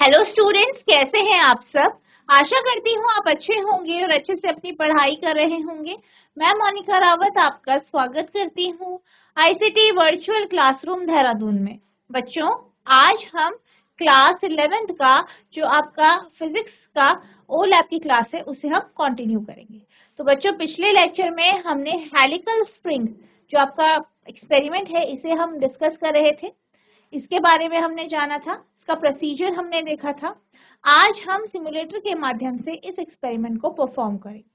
Hello students, कैसे हैं आप सब। आशा करती हूँ आप अच्छे होंगे और अच्छे से अपनी पढ़ाई कर रहे होंगे। मैं मोनिका रावत आपका स्वागत करती हूँ आईसीटी वर्चुअल क्लासरूम देहरादून में। बच्चों, आज हम क्लास 11th का जो आपका फिजिक्स का ओ लैब की क्लास है उसे हम कंटिन्यू करेंगे। तो बच्चों, पिछले लेक्चर में हमने हेलिकल स्प्रिंग जो आपका एक्सपेरिमेंट है इसे हम डिस्कस कर रहे थे। इसके बारे में हमने जाना था, इसका प्रोसीजर हमने देखा था। आज हम सिमुलेटर के माध्यम से इस एक्सपेरिमेंट को परफॉर्म करेंगे।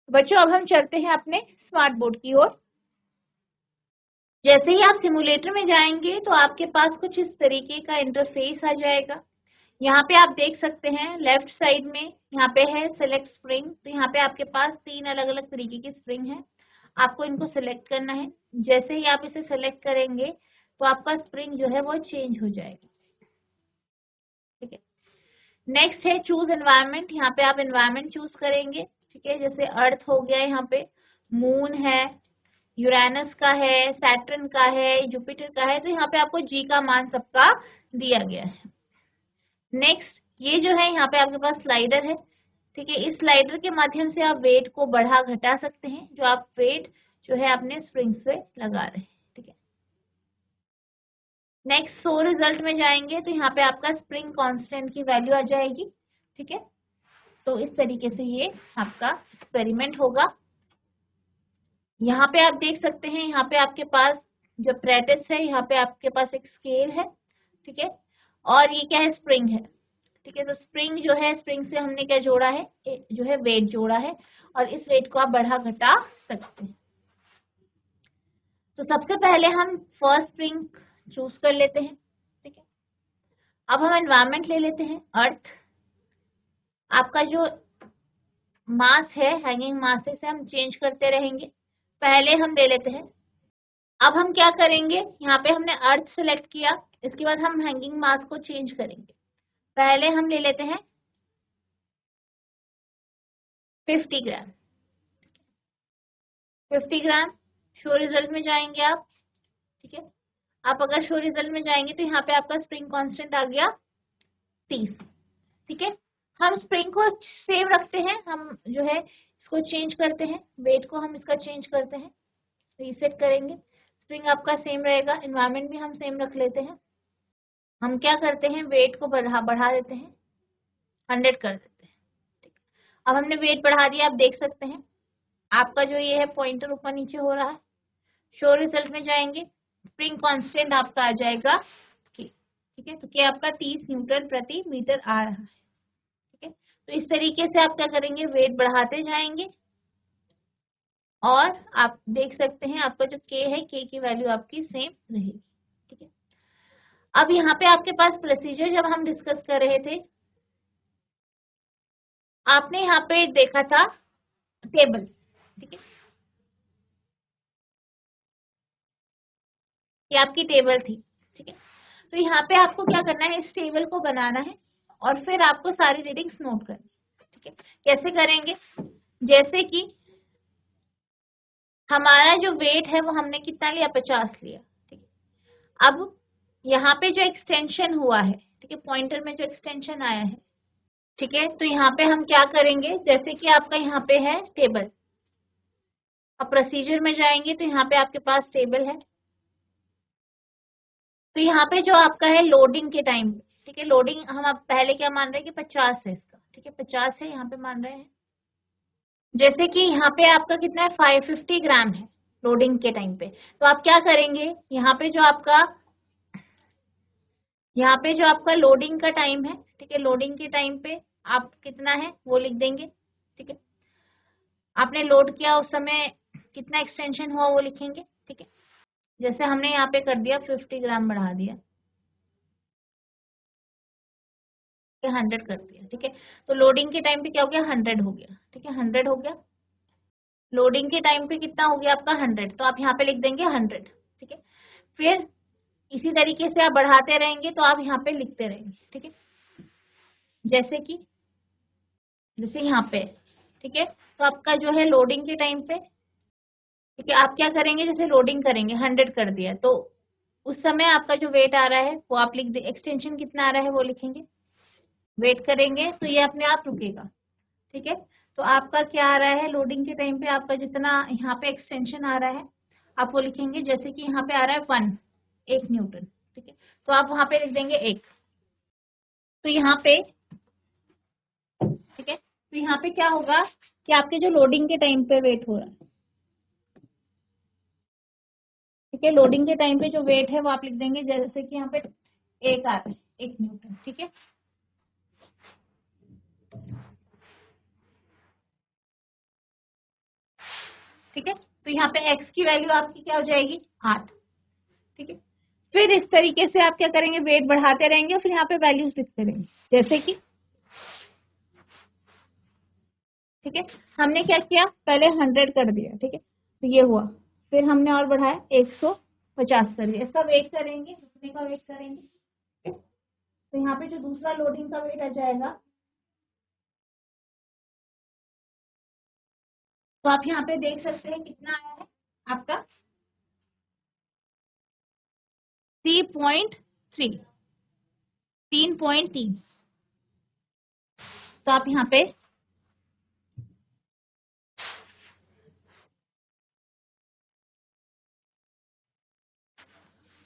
बच्चों, अब हम चलते हैं अपने स्मार्ट बोर्ड की ओर। जैसे ही आप सिमुलेटर में जाएंगे तो आपके पास कुछ इस तरीके का इंटरफेस आ जाएगा। यहाँ पे आप देख सकते हैं लेफ्ट साइड में यहाँ पे है सेलेक्ट स्प्रिंग। तो यहाँ पे आपके पास 3 अलग अलग तरीके की स्प्रिंग है, आपको इनको सिलेक्ट करना है। जैसे ही आप इसे सिलेक्ट करेंगे तो आपका स्प्रिंग जो है वो चेंज हो जाएगी। ठीक है, नेक्स्ट है चूज एनवायरनमेंट। यहाँ पे आप एनवायरनमेंट चूज करेंगे। ठीक है, जैसे अर्थ हो गया, यहाँ पे मून है, यूरेनस का है, सैटर्न का है, जुपिटर का है। तो यहाँ पे आपको जी का मान सबका दिया गया है। नेक्स्ट ये जो है यहाँ पे आपके पास स्लाइडर है। ठीक है, इस स्लाइडर के माध्यम से आप वेट को बढ़ा घटा सकते हैं, जो आप वेट जो है अपने स्प्रिंग्स पे लगा रहे हैं। ठीक है, नेक्स्ट शो रिजल्ट में जाएंगे तो यहाँ पे आपका स्प्रिंग कांस्टेंट की वैल्यू आ जाएगी। ठीक है, तो इस तरीके से ये आपका एक्सपेरिमेंट होगा। यहाँ पे आप देख सकते हैं, यहाँ पे आपके पास जो प्रैक्टिस है, यहाँ पे आपके पास एक स्केल है। ठीक है, और ये क्या है, स्प्रिंग है। ठीक है, तो स्प्रिंग जो है, स्प्रिंग से हमने क्या जोड़ा है, जो है वेट जोड़ा है, और इस वेट को आप बढ़ा घटा सकते हैं। तो सबसे पहले हम फर्स्ट स्प्रिंग चूज कर लेते हैं। ठीक है, अब हम एनवायरनमेंट ले लेते हैं, अर्थ। आपका जो मास है, हैंगिंग मास, से हम चेंज करते रहेंगे। पहले हम ले लेते हैं, अब हम क्या करेंगे, यहाँ पे हमने अर्थ सेलेक्ट किया, इसके बाद हम हैंगिंग मास को चेंज करेंगे। पहले हम ले लेते हैं 50 ग्राम। 50 ग्राम, शो रिजल्ट में जाएंगे आप। ठीक है, आप अगर शो रिजल्ट में जाएंगे तो यहाँ पे आपका स्प्रिंग कांस्टेंट आ गया 30। ठीक है, हम स्प्रिंग को सेम रखते हैं, हम जो है इसको चेंज करते हैं, वेट को हम इसका चेंज करते हैं, रीसेट करेंगे। स्प्रिंग आपका सेम रहेगा, एनवायरनमेंट भी हम सेम रख लेते हैं। हम क्या करते हैं, वेट को बढ़ा देते हैं, 100 कर देते हैं। ठीक है, अब हमने वेट बढ़ा दिया, आप देख सकते हैं आपका जो ये है पॉइंटर ऊपर नीचे हो रहा है। शो रिजल्ट में जाएंगे, स्प्रिंग कांस्टेंट आपका आ जाएगा के। ठीक है, तो क्या आपका 30 न्यूटन प्रति मीटर आ रहा है। ठीक है, तो इस तरीके से आप क्या करेंगे, वेट बढ़ाते जाएंगे, और आप देख सकते हैं आपका जो के है, के की वैल्यू आपकी सेम रहेगी। ठीक है, अब यहाँ पे आपके पास प्रोसीजर जब हम डिस्कस कर रहे थे, आपने यहाँ पे देखा था टेबल। ठीक है, ये आपकी टेबल थी। ठीक है, तो यहाँ पे आपको क्या करना है, इस टेबल को बनाना है और फिर आपको सारी रीडिंग्स नोट करनी है। ठीक है, कैसे करेंगे, जैसे कि हमारा जो वेट है वो हमने कितना लिया, 50 लिया। ठीक है, अब यहाँ पे जो एक्सटेंशन हुआ है, ठीक है, पॉइंटर में जो एक्सटेंशन आया है, ठीक है, तो यहाँ पे हम क्या करेंगे, जैसे कि आपका यहाँ पे है टेबल, अब प्रोसीजर में जाएंगे तो यहाँ पे आपके पास टेबल है। तो यहाँ पे जो आपका है लोडिंग के टाइम पे, ठीक है, लोडिंग हम अब पहले क्या मान रहे हैं कि 50 है इसका। ठीक है, 50 है यहाँ पे मान रहे हैं। जैसे कि यहाँ पे आपका कितना है, 550 ग्राम है लोडिंग के टाइम पे। तो आप क्या करेंगे, यहाँ पे जो आपका लोडिंग का टाइम है, ठीक है, लोडिंग के टाइम पे आप कितना है वो लिख देंगे। ठीक है, आपने लोड किया उस समय कितना एक्सटेंशन हुआ वो लिखेंगे। ठीक है, जैसे हमने यहाँ पे कर दिया 50 ग्राम बढ़ा दिया, 100 कर दिया। ठीक है, तो लोडिंग के टाइम पे क्या हो गया, 100 हो गया। ठीक है, 100 हो गया, लोडिंग के टाइम पे कितना हो गया आपका, 100, तो आप यहाँ पे लिख देंगे 100। ठीक है, फिर इसी तरीके से आप बढ़ाते रहेंगे तो आप यहाँ पे लिखते रहेंगे। ठीक है, जैसे यहाँ पे। ठीक है, तो आपका जो है लोडिंग के टाइम पे, ठीक है, आप क्या करेंगे, जैसे लोडिंग करेंगे 100 कर दिया, तो उस समय आपका जो वेट आ रहा है वो आप लिख दे, एक्सटेंशन कितना आ रहा है वो लिखेंगे। वेट करेंगे तो ये अपने आप रुकेगा। ठीक है, तो आपका क्या आ रहा है, लोडिंग के टाइम पे आपका जितना यहाँ पे एक्सटेंशन आ रहा है आप वो लिखेंगे, जैसे कि यहाँ पे आ रहा है 1 न्यूटन। ठीक है, तो आप वहां पे लिख देंगे 1। तो यहाँ पे, ठीक है, तो यहाँ पे क्या होगा कि आपके जो लोडिंग के टाइम पे वेट हो रहा है, ठीक है, लोडिंग के टाइम पे जो वेट है वो आप लिख देंगे, जैसे कि यहाँ पे 1 आ रहा है, 1 न्यूटन। ठीक है, ठीक है, तो यहाँ पे x की वैल्यू आपकी क्या हो जाएगी, 8। ठीक है, फिर इस तरीके से आप क्या करेंगे, वेट बढ़ाते रहेंगे और फिर यहाँ पे वैल्यूज लिखते रहेंगे, जैसे कि, ठीक है, हमने क्या किया, पहले 100 कर दिया। ठीक है, तो ये हुआ, फिर हमने और बढ़ाया 150 कर दिया। इसका वेट करेंगे, रुकने का वेट करेंगे, तो यहाँ पे जो दूसरा लोडिंग का वेट आ जाएगा, तो आप यहाँ पे देख सकते हैं कितना आया है आपका 3.3, 3.3। तो आप यहाँ पे,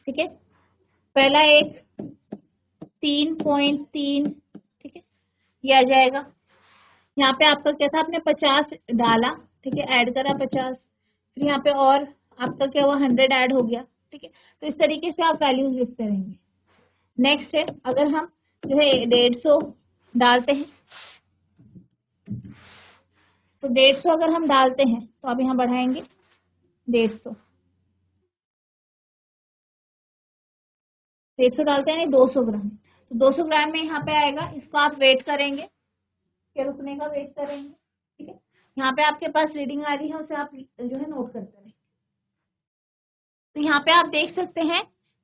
ठीक है, पहला एक 3.3, ठीक है, ये आ जाएगा। यहाँ पे आपका क्या था, आपने 50 डाला, ठीक है, ऐड करा 50, फिर यहाँ पे और आपका क्या हुआ, 100 ऐड हो गया। ठीक है, तो इस तरीके से आप वैल्यूज लिखते रहेंगे। नेक्स्ट है, अगर हम जो है 150 डालते हैं, तो 150 अगर हम डालते हैं तो आप यहाँ बढ़ाएंगे 150, 150 डालते हैं 200 ग्राम, तो 200 ग्राम में यहाँ पे आएगा। इसको आप वेट करेंगे, के रुकने का वेट करेंगे। ठीक है, यहाँ पे आपके पास रीडिंग आ रही है, उसे आप जो है नोट करते रहेंगे। तो यहाँ पे आप देख सकते हैं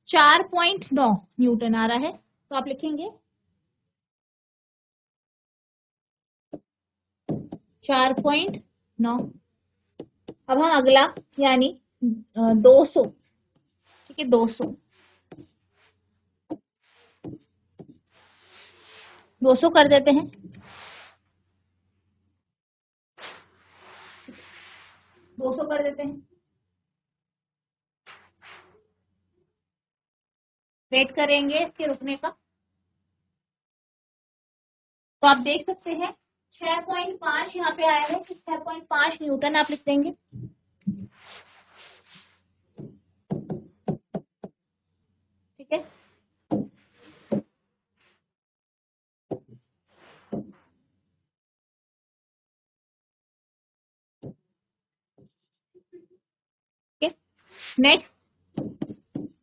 4.9 न्यूटन आ रहा है, तो आप लिखेंगे 4.9। अब हम अगला यानी 200, ठीक है, 200 कर देते हैं। 200 कर देते हैं, वेट करेंगे इसके रुकने का। तो आप देख सकते हैं 6.5 यहाँ पे आया है, 6.5 न्यूटन आप लिख देंगे। ठीक है, नेक्स्ट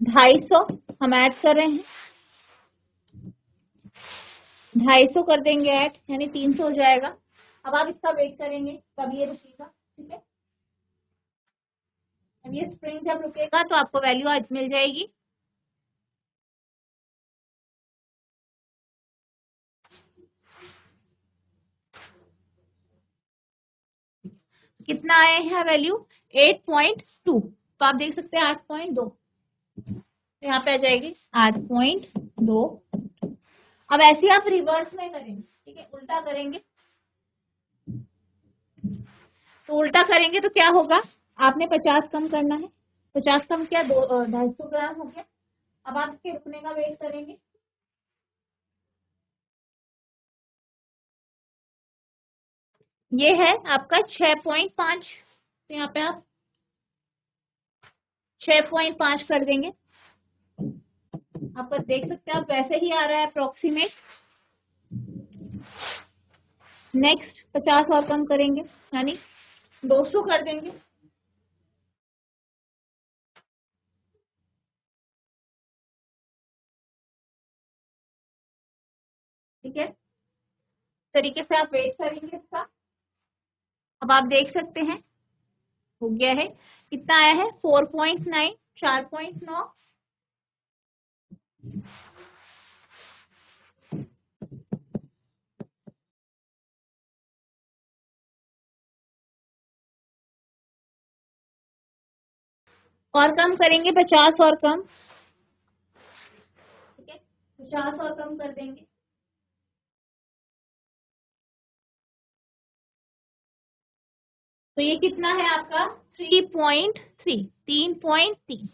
250 हम ऐड कर रहे हैं, 250 कर देंगे ऐड, यानी 300 हो जाएगा। अब आप इसका वेट करेंगे, तब ये रुकेगा। ठीक है, अब ये स्प्रिंग जब रुकेगा तो आपको वैल्यू आज मिल जाएगी, कितना आया है वैल्यू, 8.2। तो आप देख सकते हैं 8.2, तो यहाँ पे आ जाएगी 8.2। अब ऐसे आप रिवर्स में करेंगे, ठीक है, उल्टा करेंगे। तो उल्टा करेंगे तो क्या होगा, आपने 50 कम करना है, 50 कम किया, 250 ग्राम हो गया। अब आप इसके रुकने का वेट करेंगे, ये है आपका 6.5, तो यहाँ पे आप 6.5 कर देंगे। आप देख सकते हैं, आप वैसे ही आ रहा है अप्रोक्सीमेट। नेक्स्ट 50 और कम करेंगे, यानी 200 कर देंगे। ठीक है, तरीके से आप वेट करेंगे इसका। अब आप देख सकते हैं हो गया है, कितना आया है, 4.9, 4.9। और कम करेंगे 50 और कम, ठीक है, 50 और कम कर देंगे। तो ये कितना है आपका 3.3, 3.3।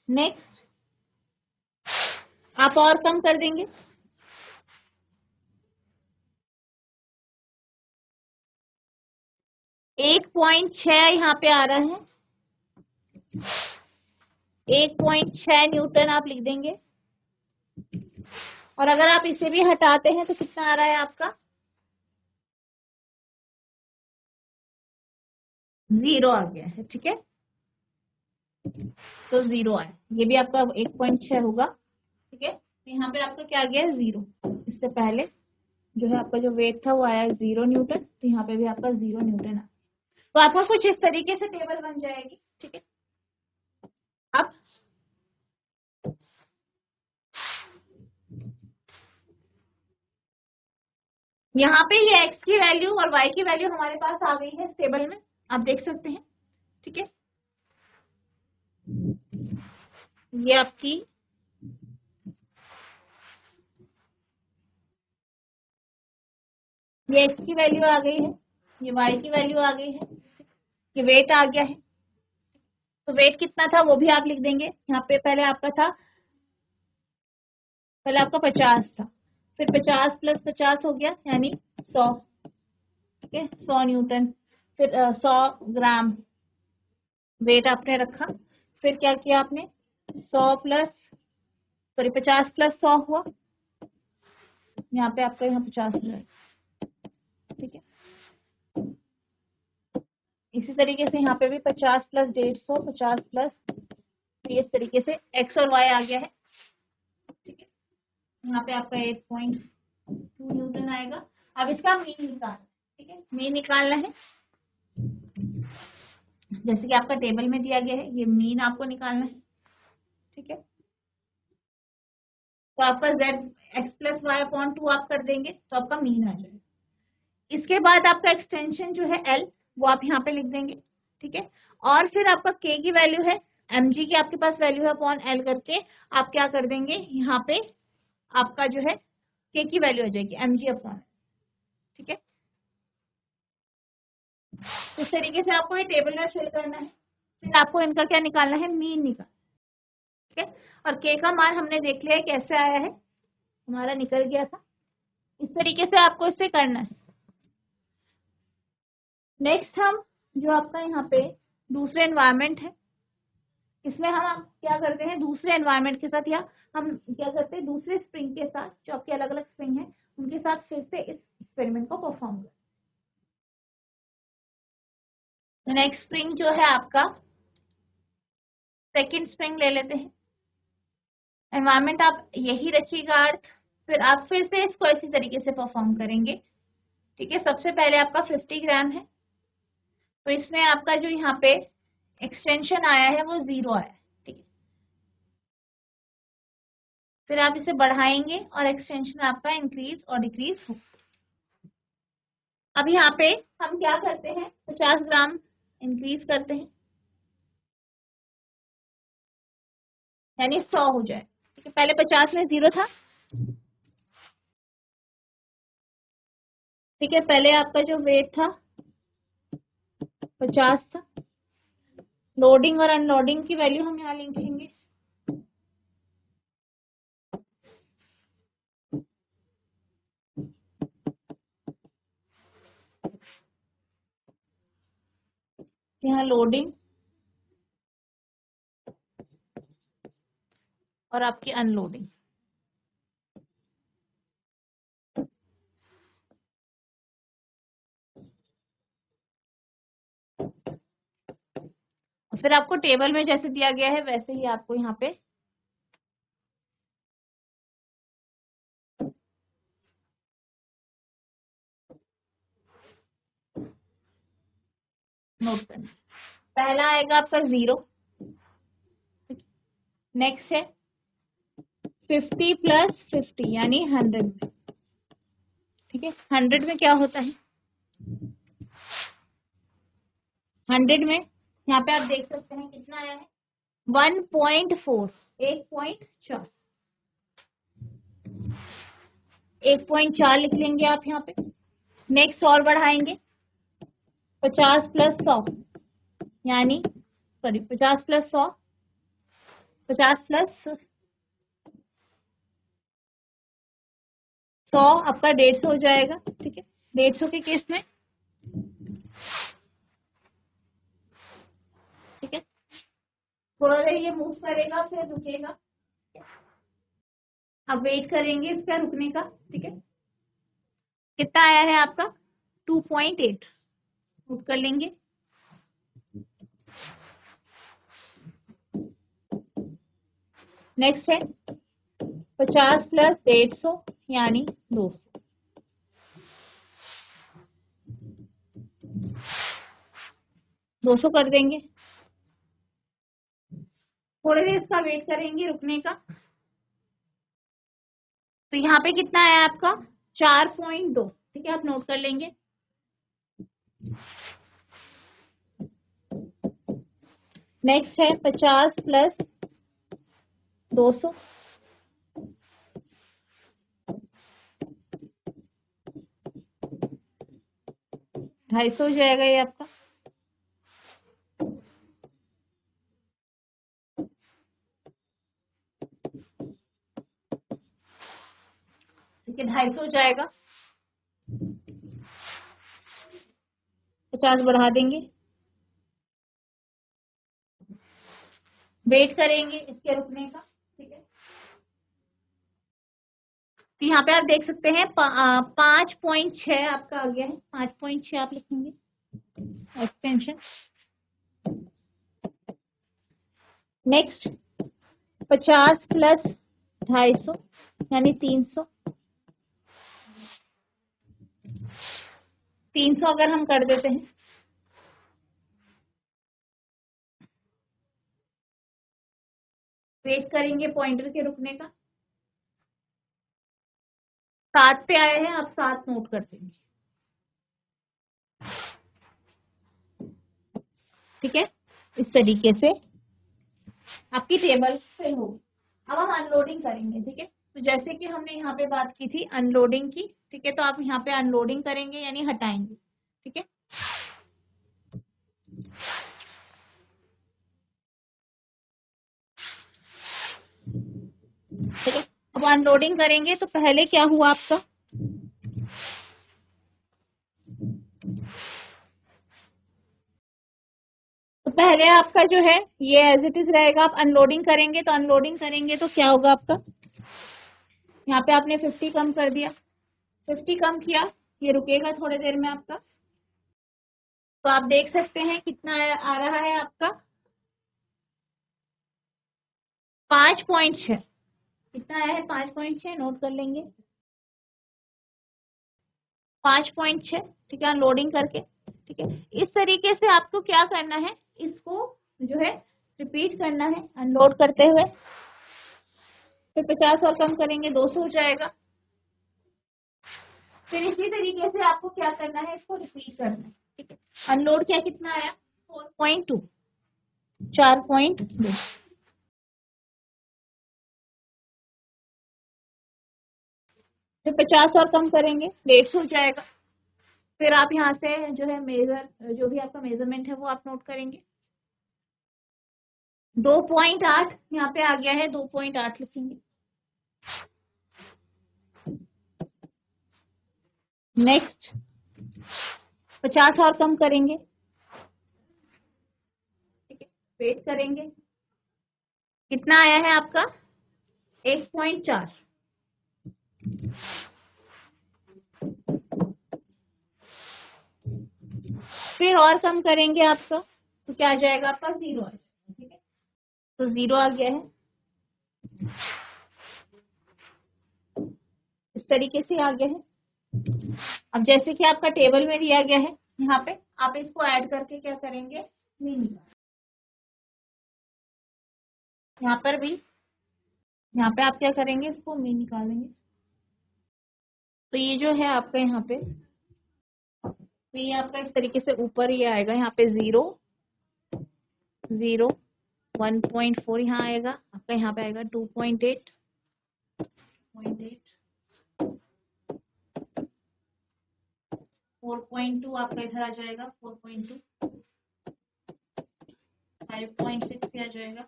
नेक्स्ट आप और कम कर देंगे, 1.6 यहाँ पे आ रहा है, 1.6 न्यूटन आप लिख देंगे। और अगर आप इसे भी हटाते हैं तो कितना आ रहा है आपका, 0 आ गया है। ठीक है, तो 0 आया, ये भी आपका 1.6 होगा। ठीक है, तो यहाँ पे आपका क्या आ गया, 0। इससे पहले जो है आपका जो वेट था वो आया 0 न्यूटन, तो यहाँ पे भी आपका 0 न्यूटन आ। तो आपका कुछ इस तरीके से टेबल बन जाएगी। ठीक है, अब यहाँ पे ये x की वैल्यू और y की वैल्यू हमारे पास आ गई है टेबल में, आप देख सकते हैं। ठीक है, ये आपकी ये x की वैल्यू आ गई है, ये y की वैल्यू आ गई है, ये वेट आ गया है। तो वेट कितना था वो भी आप लिख देंगे। यहाँ पे पहले आपका 50 था, फिर 50 प्लस 50 हो गया यानी 100। ठीक है, 100 न्यूटन, फिर 100 ग्राम वेट आपने रखा। फिर क्या किया आपने, 50 प्लस 100 हुआ, यहाँ पे आपका यहाँ 50 हो जाएगा। ठीक है, इसी तरीके से यहाँ पे भी 50 प्लस 150, 50 प्लस, इस तरीके से x और y आ गया है। ठीक है, यहाँ पे आपका 8.2 न्यूटन आएगा। अब इसका मीन निकालना। ठीक है, मीन निकालना है, जैसे कि आपका टेबल में दिया गया है, ये मीन आपको निकालना है। ठीक है, तो आपका z x plus y upon 2 आप कर देंगे तो आपका मीन आ जाएगा। इसके बाद आपका एक्सटेंशन जो है l, वो आप यहाँ पे लिख देंगे। ठीक है, और फिर आपका k की वैल्यू है, mg की आपके पास वैल्यू है अपॉन l करके आप क्या कर देंगे, यहाँ पे आपका जो है k की वैल्यू आ जाएगी mg अपॉन। ठीक है, इस तरीके से आपको ये टेबल में फिल करना है। फिर आपको इनका क्या निकालना है, मीन निकालना। ठीक है, और k का मान हमने देख लिया है कैसे आया है, हमारा निकल गया था। इस तरीके से आपको इसे करना है। नेक्स्ट हम जो आपका यहाँ पे दूसरे एनवायरनमेंट है, इसमें हम क्या करते हैं, दूसरे एनवायरनमेंट के साथ, या हम क्या करते हैं दूसरे स्प्रिंग के साथ, जो आपके अलग अलग स्प्रिंग है उनके साथ फिर से इस एक्सपेरिमेंट को परफॉर्म करते हैं। नेक्स्ट स्प्रिंग जो है आपका सेकेंड स्प्रिंग ले लेते हैं। एनवायरनमेंट आप यही रखिएगा अर्थ, फिर आप फिर से इसको इसी तरीके से परफॉर्म करेंगे। ठीक है, सबसे पहले आपका 50 ग्राम है, तो इसमें आपका जो यहाँ पे एक्सटेंशन आया है वो 0 आया है। ठीक है, फिर आप इसे बढ़ाएंगे और एक्सटेंशन आपका इंक्रीज और डिक्रीज होगा। अब यहाँ पे हम क्या करते हैं, 50 ग्राम इंक्रीज करते हैं, यानी 100 हो जाए। ठीक है, पहले 50 में 0 था। ठीक है, पहले आपका जो वेट था 50 था, लोडिंग और अनलोडिंग की वैल्यू हम यहाँ लिखेंगे। यहाँ लोडिंग और आपकी अनलोडिंग। फिर आपको टेबल में जैसे दिया गया है वैसे ही आपको यहाँ पे नोट करना। पहला आएगा आपका 0, नेक्स्ट है 50 प्लस 50 यानी 100 में। ठीक है, 100 में क्या होता है, 100 में यहाँ पे आप देख सकते हैं कितना आया है, 1.4, 1.4। 1.4 लिख लेंगे आप यहाँ पे। नेक्स्ट और बढ़ाएंगे, 50 प्लस 100 यानी 50 प्लस 100, 50 प्लस 100 आपका 150 हो जाएगा। ठीक है, 150 के केस में, ठीक है, थोड़ा देर ये मूव करेगा फिर रुकेगा, अब वेट करेंगे इसका रुकने का। ठीक है, कितना आया है आपका 2.8, नोट कर लेंगे। नेक्स्ट है 50 प्लस 150 यानी 200, 200 कर देंगे। थोड़ी देर इसका वेट करेंगे रुकने का। तो यहाँ पे कितना है आपका 4.2। ठीक है, आप नोट कर लेंगे। नेक्स्ट है 50 प्लस 200, 250 हो जाएगा ये आपका। ठीक है, 250 हो जाएगा। 50 बढ़ा देंगे, वेट करेंगे इसके रुकने का। ठीक है, तो यहाँ पे आप देख सकते हैं 5.6 आपका आ गया है। 5.6 आप लिखेंगे एक्सटेंशन। नेक्स्ट 50 प्लस 250 यानी 300, 300 अगर हम कर देते हैं, वेट करेंगे पॉइंटर के रुकने का। 7 पे आए हैं, आप 7 नोट कर देंगे। ठीक है, इस तरीके से आपकी टेबल फिल होगी। अब हम अनलोडिंग करेंगे। ठीक है, तो जैसे कि हमने यहाँ पे बात की थी अनलोडिंग की। ठीक है, तो आप यहाँ पे अनलोडिंग करेंगे यानी हटाएंगे। ठीक है, ठीक है, अब अनलोडिंग करेंगे तो पहले क्या हुआ आपका, तो पहले आपका जो है ये एज इट इज रहेगा। आप अनलोडिंग करेंगे तो क्या होगा आपका, यहाँ पे आपने 50 कम कर दिया, 50 कम किया, ये रुकेगा थोड़ी देर में आपका। तो आप देख सकते हैं कितना आ रहा है आपका 5.6। कितना आया है 5.6, नोट कर लेंगे 5.6। ठीक है, अनलोडिंग करके। ठीक है, इस तरीके से आपको क्या करना है, इसको जो है रिपीट करना है अनलोड करते हुए। फिर 50 और कम करेंगे 200 हो जाएगा। फिर इसी तरीके से आपको क्या करना है, इसको रिपीट करना है। ठीक है, अनलोड क्या कितना आया 4.2, 4.2। फिर 50 और कम करेंगे 150 हो जाएगा। फिर आप यहाँ से जो है जो भी आपका मेजरमेंट है वो आप नोट करेंगे। 2.8 यहाँ पे आ गया है, 2.8 लिखेंगे। नेक्स्ट 50 और कम करेंगे। ठीक है, वेट करेंगे, कितना आया है आपका 1.4। फिर और कम करेंगे आपका, तो क्या आ जाएगा आपका 0 आ जाएगा। ठीक है, तो 0 आ गया है। इस तरीके से आ गया है। अब जैसे कि आपका टेबल में दिया गया है, यहाँ पे आप इसको ऐड करके क्या करेंगे, मीन निकालेंगे। यहाँ पर भी, यहाँ पे आप क्या करेंगे, इसको मीन निकालेंगे। तो ये जो है आपका यहाँ पे, तो ये आपका इस तरीके से ऊपर ही आएगा। यहाँ पे 0 0 1.4 यहाँ आएगा आपका, यहाँ पे आएगा 2.8 0.8 4.2 आपका इधर आ जाएगा, 4.2, 5.6 आ जाएगा,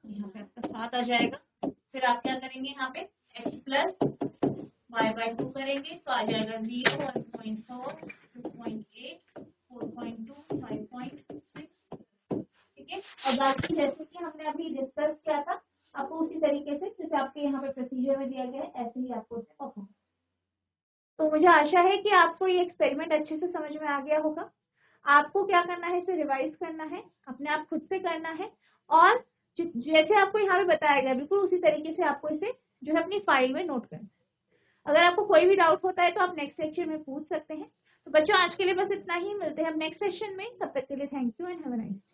यहाँ पे आपका 7 आ जाएगा। फिर आप क्या करेंगे, यहाँ पे x प्लस y/2 करेंगे तो आ जाएगा 0, 1.4, 2.8, 4.2, 5.6। ठीक है, और बाकी जैसे कि हमने अभी डिस्कस किया था, आपको उसी तरीके से जैसे आपके यहाँ पे प्रोसीजर में दिया गया है ऐसे ही आपको इसे परफॉर्म। तो मुझे आशा है कि आपको ये एक्सपेरिमेंट अच्छे से समझ में आ गया होगा। आपको क्या करना है, इसे रिवाइज करना है, अपने आप खुद से करना है, और जैसे आपको यहाँ पे बताया गया बिल्कुल उसी तरीके से आपको इसे जो है अपनी फाइल में नोट करना है। अगर आपको कोई भी डाउट होता है तो आप नेक्स्ट सेक्शन में पूछ सकते हैं। तो बच्चों आज के लिए बस इतना ही, मिलते हैं हम नेक्स्ट सेशन में, तब तक के लिए thank you and have a nice day.